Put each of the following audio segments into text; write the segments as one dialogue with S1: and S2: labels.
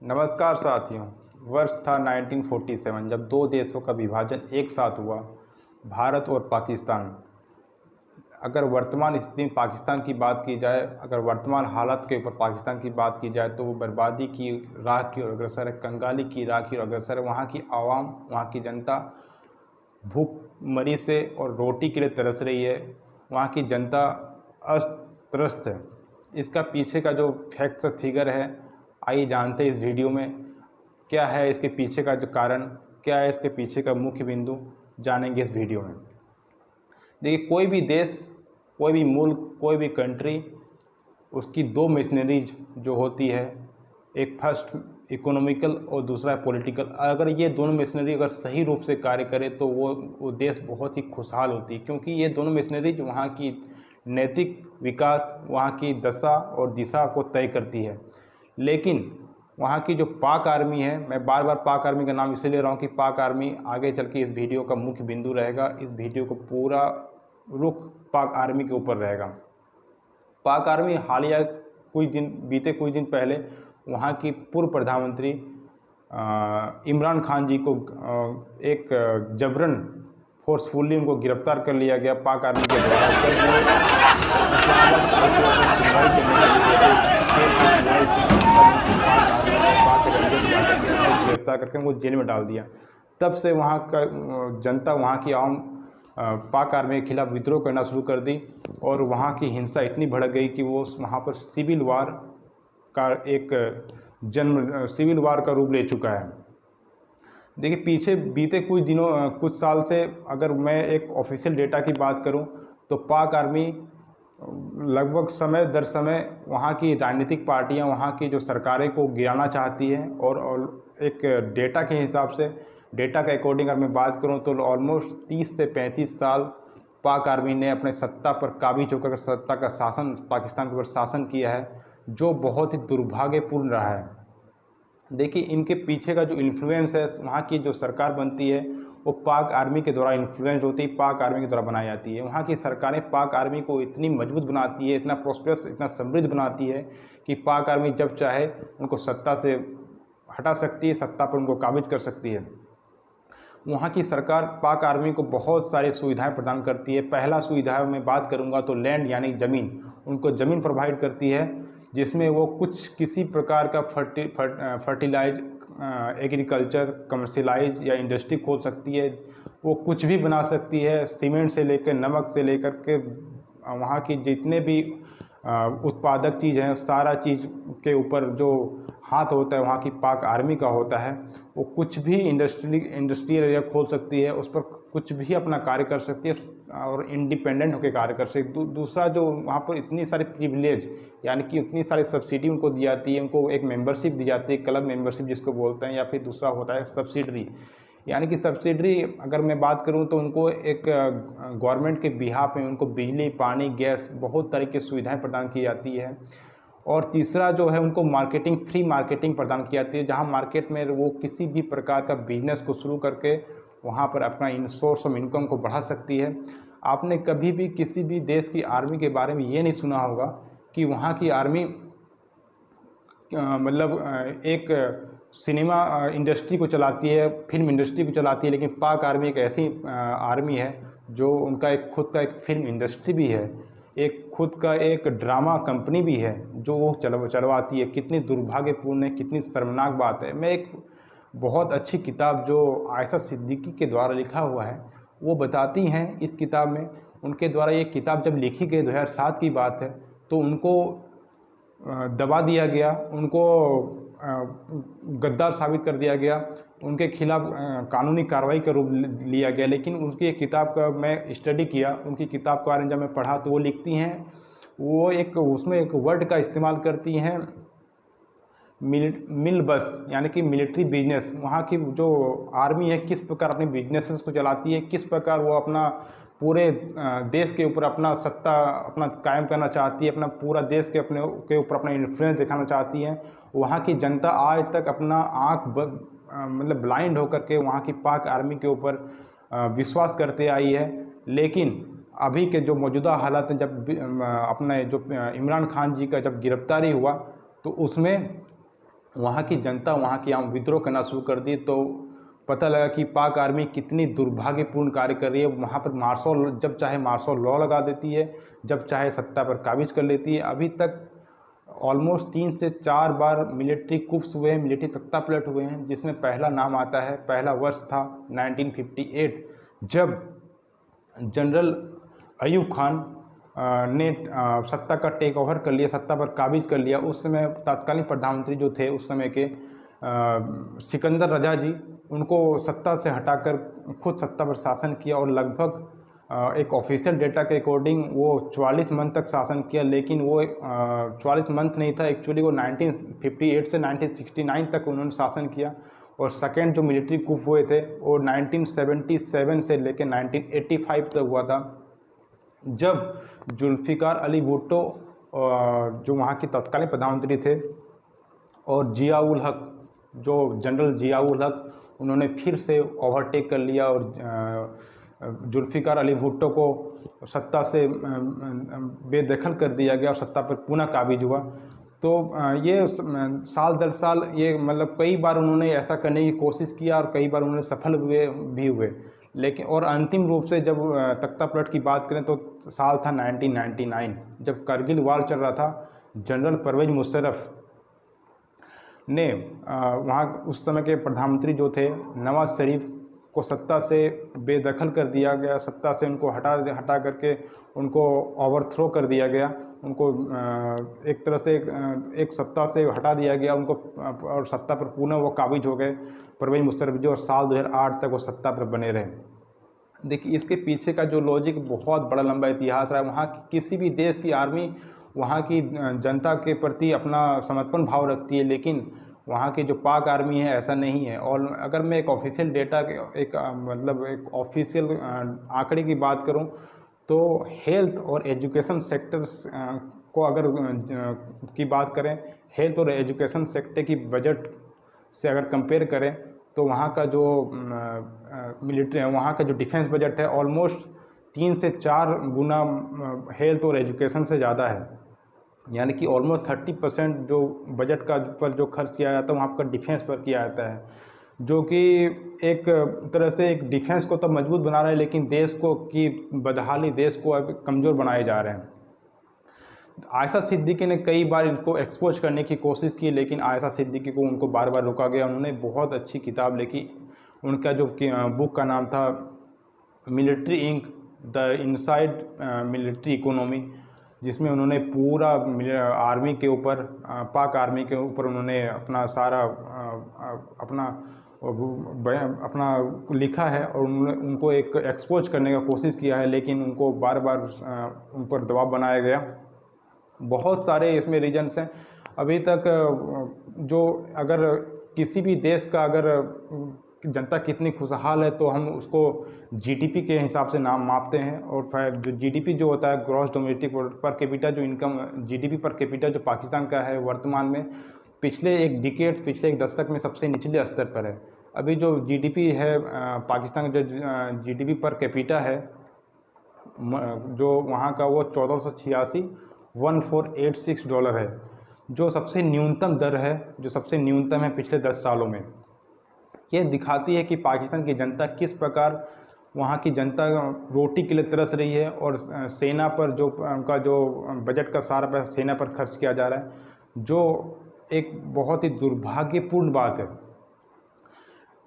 S1: नमस्कार साथियों। वर्ष था 1947 जब दो देशों का विभाजन एक साथ हुआ, भारत और पाकिस्तान। अगर वर्तमान स्थिति में पाकिस्तान की बात की जाए, अगर वर्तमान हालत के ऊपर पाकिस्तान की बात की जाए तो वो बर्बादी की राह की ओर अग्रसर है, कंगाली की राह की ओर अग्रसर है। वहाँ की आवाम, वहाँ की जनता भूखमरी से और रोटी के लिए तरस रही है। वहाँ की जनता अस्त त्रस्त है। इसका पीछे का जो फैक्ट्स और फिगर है, आइए जानते हैं इस वीडियो में क्या है इसके पीछे का जो कारण, क्या है इसके पीछे का मुख्य बिंदु, जानेंगे इस वीडियो में। देखिए, कोई भी देश, कोई भी मुल्क, कोई भी कंट्री, उसकी दो मशीनरीज जो होती है, एक फर्स्ट इकोनॉमिकल और दूसरा पॉलिटिकल। अगर ये दोनों मशीनरी अगर सही रूप से कार्य करे तो वो देश बहुत ही खुशहाल होती है, क्योंकि ये दोनों मशीनरीज वहाँ की नैतिक विकास, वहाँ की दशा और दिशा को तय करती है। लेकिन वहाँ की जो पाक आर्मी है, मैं बार बार पाक आर्मी का नाम इसलिए ले रहा हूँ कि पाक आर्मी आगे चल के इस वीडियो का मुख्य बिंदु रहेगा। इस वीडियो को पूरा रुख पाक आर्मी के ऊपर रहेगा। पाक आर्मी हालिया बीते कुछ दिन पहले वहाँ की पूर्व प्रधानमंत्री इमरान खान जी को एक जबरन फोर्सफुली उनको गिरफ्तार कर लिया गया पाक आर्मी के द्वारा। गिरफ्तार करके उनको जेल में डाल दिया। तब से वहाँ का जनता, वहाँ की आवाम पाक आर्मी के खिलाफ विद्रोह करना शुरू कर दी और वहाँ की हिंसा इतनी भड़क गई कि वो वहाँ पर सिविल वार का सिविल वार का रूप ले चुका है। देखिए, पीछे बीते कुछ साल से अगर मैं एक ऑफिशियल डेटा की बात करूं तो पाक आर्मी लगभग समय दर समय वहाँ की राजनीतिक पार्टियां, वहाँ की जो सरकारें को गिराना चाहती है। और एक डेटा के हिसाब से, डेटा के अकॉर्डिंग अगर मैं बात करूं तो ऑलमोस्ट 30 से 35 साल पाक आर्मी ने अपने सत्ता पर काबिज होकर सत्ता का शासन, पाकिस्तान के ऊपर शासन किया है, जो बहुत ही दुर्भाग्यपूर्ण रहा है। देखिए, इनके पीछे का जो इन्फ्लुएंस है, वहाँ की जो सरकार बनती है वो पाक आर्मी के द्वारा इन्फ्लुएंस होती है, पाक आर्मी के द्वारा बनाई जाती है। वहाँ की सरकारें पाक आर्मी को इतनी मजबूत बनाती है, इतना प्रॉस्पेरस, इतना समृद्ध बनाती है कि पाक आर्मी जब चाहे उनको सत्ता से हटा सकती है, सत्ता पर उनको काबिज कर सकती है। वहाँ की सरकार पाक आर्मी को बहुत सारी सुविधाएं प्रदान करती है। पहला सुविधा मैं बात करूँगा तो लैंड यानी ज़मीन, उनको ज़मीन प्रोवाइड करती है, जिसमें वो किसी प्रकार का फर्टिलाइज, एग्रीकल्चर, कमर्शियलाइज या इंडस्ट्री खोल सकती है। वो कुछ भी बना सकती है, सीमेंट से लेकर नमक से लेकर के वहाँ की जितने भी उत्पादक चीज़ हैं, सारा चीज़ के ऊपर जो हाथ होता है वहाँ की पाक आर्मी का होता है। वो कुछ भी इंडस्ट्रियल एरिया खोल सकती है, उस पर कुछ भी अपना कार्य कर सकती है और इंडिपेंडेंट होकर कार्य कर सकती है। दूसरा, जो वहाँ पर इतनी सारी प्रिविलेज यानी कि इतनी सारी सब्सिडी उनको दी जाती है, उनको एक मेंबरशिप दी जाती है, क्लब मेंबरशिप जिसको बोलते हैं, या फिर दूसरा होता है सब्सिडरी। यानी कि सब्सिडरी अगर मैं बात करूं तो उनको एक गवर्नमेंट के बिहाफ में उनको बिजली, पानी, गैस, बहुत तरह की सुविधाएं प्रदान की जाती है। और तीसरा जो है, उनको फ्री मार्केटिंग प्रदान की जाती है, जहां मार्केट में वो किसी भी प्रकार का बिजनेस को शुरू करके वहां पर अपना सोर्स ऑफ इनकम को बढ़ा सकती है। आपने कभी भी किसी भी देश की आर्मी के बारे में ये नहीं सुना होगा कि वहाँ की आर्मी मतलब एक सिनेमा इंडस्ट्री को चलाती है, फिल्म इंडस्ट्री को चलाती है, लेकिन पाक आर्मी एक ऐसी आर्मी है जो उनका एक खुद का एक फिल्म इंडस्ट्री भी है, एक खुद का एक ड्रामा कंपनी भी है जो वो चलवाती है। कितनी दुर्भाग्यपूर्ण है, कितनी शर्मनाक बात है। मैं एक बहुत अच्छी किताब जो आयशा सिद्दीकी के द्वारा लिखा हुआ है वो बताती हैं इस किताब में। उनके द्वारा ये किताब जब लिखी गई 2007 की बात है, तो उनको दबा दिया गया, उनको गद्दार साबित कर दिया गया, उनके खिलाफ कानूनी कार्रवाई का रूप लिया गया। लेकिन उनकी एक किताब का मैं स्टडी किया, उनकी किताब के बारे में जब मैं पढ़ा तो वो लिखती हैं, वो उसमें एक वर्ड का इस्तेमाल करती हैं, मिल बस, यानी कि मिलिट्री बिजनेस। वहाँ की जो आर्मी है किस प्रकार अपने बिजनेसेस को चलाती है, किस प्रकार वो अपना पूरे देश के ऊपर अपना सत्ता अपना कायम करना चाहती है, अपना पूरा देश के ऊपर अपना इन्फ्लुएंस दिखाना चाहती है। वहाँ की जनता आज तक अपना मतलब ब्लाइंड होकर के वहाँ की पाक आर्मी के ऊपर विश्वास करते आई है। लेकिन अभी के जो मौजूदा हालात हैं, जब अपने जो इमरान खान जी का जब गिरफ्तारी हुआ तो उसमें वहाँ की जनता, वहाँ की आम विद्रोह करना शुरू कर दी। तो पता लगा कि पाक आर्मी कितनी दुर्भाग्यपूर्ण कार्य कर रही है। वहाँ पर मार्शल, जब चाहे मार्शल लॉ लगा देती है, जब चाहे सत्ता पर काबिज कर लेती है। अभी तक ऑलमोस्ट 3 से 4 बार मिलिट्री कुप्स हुए हैं, मिलिट्री तख्ता पलट हुए हैं, जिसमें पहला नाम आता है, पहला वर्ष था 1958, जब जनरल अयूब खान ने सत्ता का टेक ओवर कर लिया, सत्ता पर काबिज कर लिया। उस समय तत्कालीन प्रधानमंत्री जो थे उस समय के सिकंदर रजा जी, उनको सत्ता से हटाकर खुद सत्ता पर शासन किया और लगभग एक ऑफिशियल डेटा के अकॉर्डिंग वो 44 मंथ तक शासन किया। लेकिन वो 44 मंथ नहीं था, एक्चुअली वो 1958 से 1969 तक उन्होंने शासन किया। और सेकेंड जो मिलिट्री कूप हुए थे वो 1977 से लेकर 1985 तक हुआ था, जब जुल्फ़िकार अली भुट्टो जो वहाँ के तत्कालीन प्रधानमंत्री थे और जियाउल हक, जो जनरल जियाउल हक, उन्होंने फिर से ओवरटेक कर लिया और जुल्फ़िकार अली भुट्टो को सत्ता से बेदखल कर दिया गया और सत्ता पर पुनः काबिज हुआ। तो ये साल दर साल ये मतलब कई बार उन्होंने ऐसा करने की कोशिश किया और कई बार उन्होंने सफल भी हुए। लेकिन और अंतिम रूप से जब तख्ता पलट की बात करें तो साल था 1999, जब करगिल वार चल रहा था। जनरल परवेज मुशर्रफ ने वहाँ उस समय के प्रधानमंत्री जो थे नवाज शरीफ को सत्ता से बेदखल कर दिया गया, सत्ता से उनको हटा करके उनको ओवरथ्रो कर दिया गया, उनको एक तरह से एक सत्ता से हटा दिया गया उनको, और सत्ता पर पुनः वो काबिज हो गए परवेज मुशर्रफ जो, साल 2008 तक वो सत्ता पर बने रहे। देखिए इसके पीछे का जो लॉजिक बहुत बड़ा लंबा इतिहास रहा है। वहाँ की किसी भी देश की आर्मी वहाँ की जनता के प्रति अपना समर्पण भाव रखती है, लेकिन वहाँ की जो पाक आर्मी है ऐसा नहीं है। और अगर मैं एक ऑफिशियल डेटा के एक ऑफिशियल आंकड़े की बात करूँ तो हेल्थ और एजुकेशन सेक्टर्स को अगर की बात करें, हेल्थ और एजुकेशन सेक्टर की बजट से अगर कंपेयर करें तो वहाँ का जो मिलिट्री, वहाँ का जो डिफेंस बजट है ऑलमोस्ट 3 से 4 गुना हेल्थ और एजुकेशन से ज़्यादा है। यानी कि ऑलमोस्ट 30% जो बजट का पर जो खर्च किया जाता है वहाँ पर डिफेंस पर किया जाता है, जो कि एक तरह से एक डिफेंस को तो मजबूत बना रहा है, लेकिन देश को की बदहाली, देश को अब कमज़ोर बनाए जा रहे हैं। आयशा सिद्दीकी ने कई बार इनको एक्सपोज करने की कोशिश की, लेकिन आयशा सिद्दीकी को उनको बार बार रोका गया। उन्होंने बहुत अच्छी किताब लिखी, उनका जो बुक का नाम था Military Inc, the Inside Military Economy, जिसमें उन्होंने पूरा आर्मी के ऊपर, पाक आर्मी के ऊपर उन्होंने अपना सारा अपना लिखा है और उन्होंने उनको एक एक्सपोज करने का कोशिश किया है, लेकिन उनको बार बार उन पर दबाव बनाया गया। बहुत सारे इसमें रीजन्स हैं। अभी तक जो अगर किसी भी देश का अगर जनता कितनी खुशहाल है तो हम उसको जीडीपी के हिसाब से नाम मापते हैं। और फिर जो जीडीपी जो होता है, ग्रॉस डोमेस्टिक पर कैपिटा, जो इनकम जीडीपी पर कैपिटा जो पाकिस्तान का है वर्तमान में पिछले एक दशक में सबसे निचले स्तर पर है। अभी जो जीडीपी है पाकिस्तान का, जो जीडीपी पर कैपिटा है जो वहाँ का, वो 1486 $1,486 है, जो सबसे न्यूनतम दर है, जो सबसे न्यूनतम है पिछले 10 सालों में। ये दिखाती है कि पाकिस्तान की जनता किस प्रकार, वहाँ की जनता रोटी के लिए तरस रही है और सेना पर जो उनका जो बजट का सारा पैसा सेना पर खर्च किया जा रहा है, जो एक बहुत ही दुर्भाग्यपूर्ण बात है।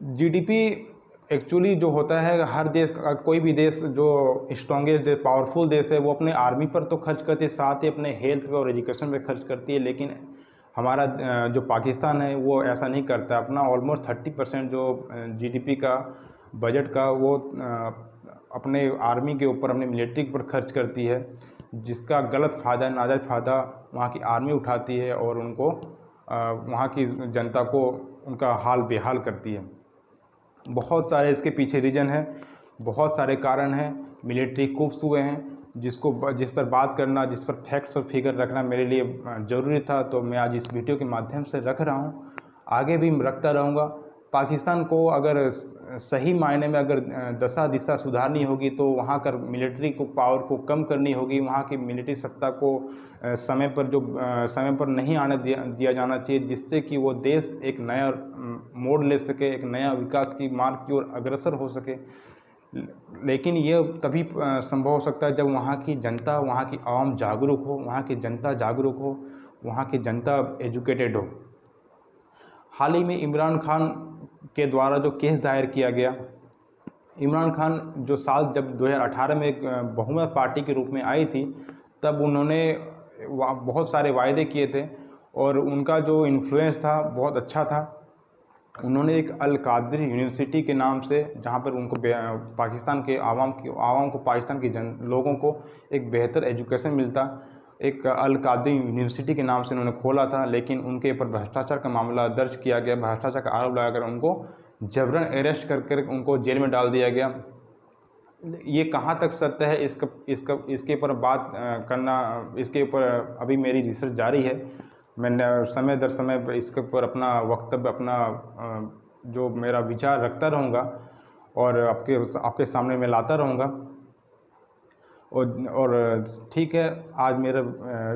S1: जीडीपी एक्चुअली जो होता है, हर देश, कोई भी देश जो स्ट्रॉन्गेस्ट देश, पावरफुल देश है, वो अपने आर्मी पर तो खर्च करती है, साथ ही अपने हेल्थ पे और एजुकेशन पे खर्च करती है। लेकिन हमारा जो पाकिस्तान है वो ऐसा नहीं करता। अपना ऑलमोस्ट 30% जो जीडीपी का बजट का वो अपने आर्मी के ऊपर, अपने मिलिट्री पर खर्च करती है, जिसका गलत फ़ायदा, नाजायज़ फ़ायदा वहाँ की आर्मी उठाती है और उनको वहाँ की जनता को उनका हाल बेहाल करती है। बहुत सारे इसके पीछे रीजन है, बहुत सारे कारण हैं। मिलिट्री कूप्स हुए हैं जिस पर बात करना, जिस पर फैक्ट्स और फिगर रखना मेरे लिए ज़रूरी था, तो मैं आज इस वीडियो के माध्यम से रख रहा हूँ। आगे भी रखता रहूँगा। पाकिस्तान को अगर सही मायने में अगर दशा दिशा सुधारनी होगी तो वहाँ कर मिलिट्री को पावर को कम करनी होगी, वहाँ की मिलिट्री सत्ता को समय पर नहीं आने दिया जाना चाहिए, जिससे कि वो देश एक नया मोड़ ले सके, एक नया विकास की मार्ग की ओर अग्रसर हो सके। लेकिन ये तभी संभव हो सकता है जब वहाँ की जनता, वहाँ की आवाम जागरूक हो, वहाँ की जनता जागरूक हो, वहाँ की जनता एजुकेटेड हो। हाल ही में इमरान खान के द्वारा जो केस दायर किया गया, इमरान खान जो साल जब 2018 में एक बहुमत पार्टी के रूप में आई थी, तब उन्होंने बहुत सारे वायदे किए थे और उनका जो इन्फ्लुएंस था बहुत अच्छा था। उन्होंने एक अल कादरी यूनिवर्सिटी के नाम से, जहाँ पर उनको पाकिस्तान के आवाम को, पाकिस्तान के लोगों को एक बेहतर एजुकेशन मिलता, एक अल कादरी यूनिवर्सिटी के नाम से उन्होंने खोला था। लेकिन उनके ऊपर भ्रष्टाचार का मामला दर्ज किया गया, भ्रष्टाचार का आरोप लगाकर उनको जबरन अरेस्ट कर उनको जेल में डाल दिया गया। ये कहाँ तक सत्य है, इसके ऊपर बात करना, इसके ऊपर अभी मेरी रिसर्च जारी है। मैं समय दर समय इसके ऊपर अपना वक्तव्य, अपना जो मेरा विचार रखता रहूँगा और आपके सामने मैं लाता रहूँगा। और ठीक है, आज मेरा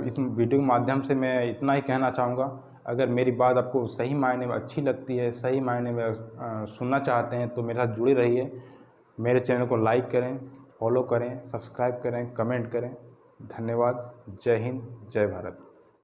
S1: इस वीडियो के माध्यम से मैं इतना ही कहना चाहूँगा। अगर मेरी बात आपको सही मायने में अच्छी लगती है, सही मायने में सुनना चाहते हैं, तो मेरे साथ जुड़े रहिए। मेरे चैनल को लाइक करें, फॉलो करें, सब्सक्राइब करें, कमेंट करें। धन्यवाद। जय हिंद, जय भारत।